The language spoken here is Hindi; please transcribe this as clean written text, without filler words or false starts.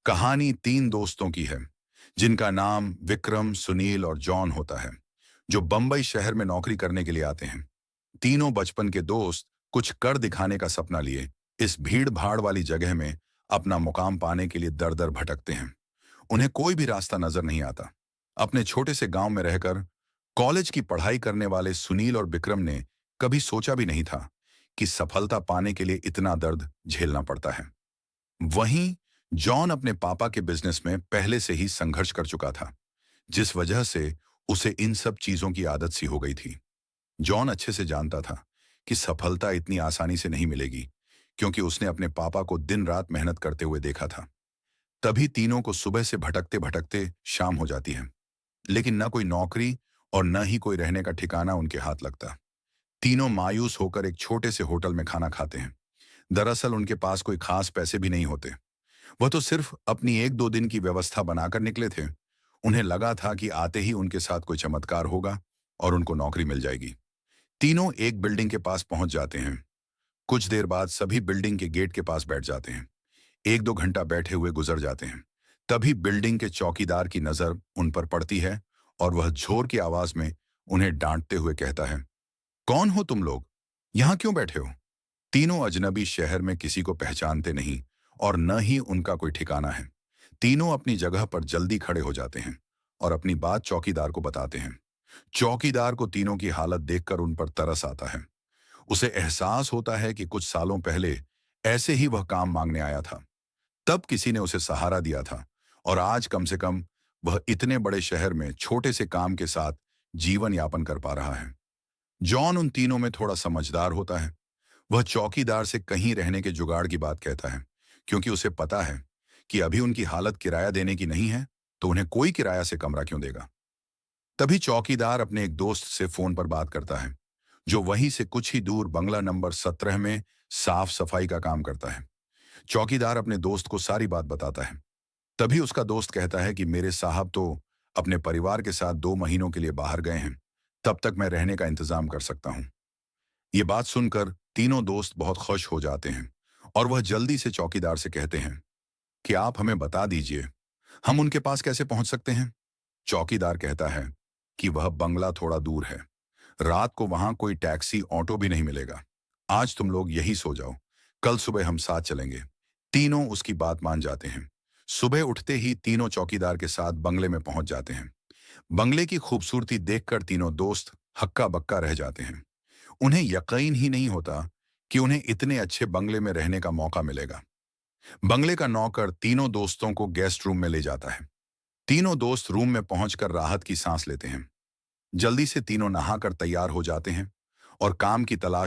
कहानी तीन दोस्तों की है जिनका नाम विक्रम, सुनील और जॉन होता है, जो बंबई शहर में नौकरी करने के लिए आते हैं। तीनों बचपन के दोस्त कुछ कर दिखाने का सपना लिए इस भीड़ भाड़ वाली जगह में अपना मुकाम पाने के लिए दर दर भटकते हैं। उन्हें कोई भी रास्ता नजर नहीं आता। अपने छोटे से गांव में रहकर कॉलेज की पढ़ाई करने वाले सुनील और विक्रम ने कभी सोचा भी नहीं था कि सफलता पाने के लिए इतना दर्द झेलना पड़ता है। वहीं जॉन अपने पापा के बिजनेस में पहले से ही संघर्ष कर चुका था, जिस वजह से उसे इन सब चीजों की आदत सी हो गई थी। जॉन अच्छे से जानता था कि सफलता इतनी आसानी से नहीं मिलेगी, क्योंकि उसने अपने पापा को दिन रात मेहनत करते हुए देखा था। तभी तीनों को सुबह से भटकते भटकते शाम हो जाती है, लेकिन न कोई नौकरी और न ही कोई रहने का ठिकाना उनके हाथ लगता। तीनों मायूस होकर एक छोटे से होटल में खाना खाते हैं। दरअसल उनके पास कोई खास पैसे भी नहीं होते। वह तो सिर्फ अपनी एक दो दिन की व्यवस्था बनाकर निकले थे। उन्हें लगा था कि आते ही उनके साथ कोई चमत्कार होगा और उनको नौकरी मिल जाएगी। तीनों एक बिल्डिंग के पास पहुंच जाते हैं। कुछ देर बाद सभी बिल्डिंग के गेट के पास बैठ जाते हैं। एक दो घंटा बैठे हुए गुजर जाते हैं। तभी बिल्डिंग के चौकीदार की नजर उन पर पड़ती है और वह जोर की आवाज में उन्हें डांटते हुए कहता है, कौन हो तुम लोग? यहाँ क्यों बैठे हो? तीनों अजनबी शहर में किसी को पहचानते नहीं और न ही उनका कोई ठिकाना है। तीनों अपनी जगह पर जल्दी खड़े हो जाते हैं और अपनी बात चौकीदार को बताते हैं। चौकीदार को तीनों की हालत देखकर उन पर तरस आता है। उसे एहसास होता है कि कुछ सालों पहले ऐसे ही वह काम मांगने आया था। तब किसी ने उसे सहारा दिया था और आज कम से कम वह इतने बड़े शहर में छोटे से काम के साथ जीवन यापन कर पा रहा है। जॉन उन तीनों में थोड़ा समझदार होता है। वह चौकीदार से कहीं रहने के जुगाड़ की बात कहता है, क्योंकि उसे पता है कि अभी उनकी हालत किराया देने की नहीं है, तो उन्हें कोई किराया से कमरा क्यों देगा। तभी चौकीदार अपने एक दोस्त से फोन पर बात करता है, जो वहीं से कुछ ही दूर बंगला नंबर 17 में साफ सफाई का काम करता है। चौकीदार अपने दोस्त को सारी बात बताता है। तभी उसका दोस्त कहता है कि मेरे साहब तो अपने परिवार के साथ 2 महीनों के लिए बाहर गए हैं, तब तक मैं रहने का इंतजाम कर सकता हूँ। ये बात सुनकर तीनों दोस्त बहुत खुश हो जाते हैं और वह जल्दी से चौकीदार से कहते हैं कि आप हमें बता दीजिए, हम उनके पास कैसे पहुंच सकते हैं। चौकीदार कहता है कि वह बंगला थोड़ा दूर है। रात को वहां कोई टैक्सी ऑटो भी नहीं मिलेगा। आज तुम लोग यहीं सो जाओ, कल सुबह हम साथ चलेंगे। तीनों उसकी बात मान जाते हैं। सुबह उठते ही तीनों चौकीदार के साथ बंगले में पहुंच जाते हैं। बंगले की खूबसूरती देखकर तीनों दोस्त हक्का बक्का रह जाते हैं। उन्हें यकीन ही नहीं होता कि उन्हें इतने अच्छे बंगले में रहने का मौका मिलेगा। बंगले का नौकर तीनों दोस्तों को गेस्ट रूम में ले जाता है। तीनों दोस्त रूम में पहुंचकर राहत की सांस लेते हैं। जल्दी से तीनों नहाकर तैयार हो जाते हैं और काम की तलाश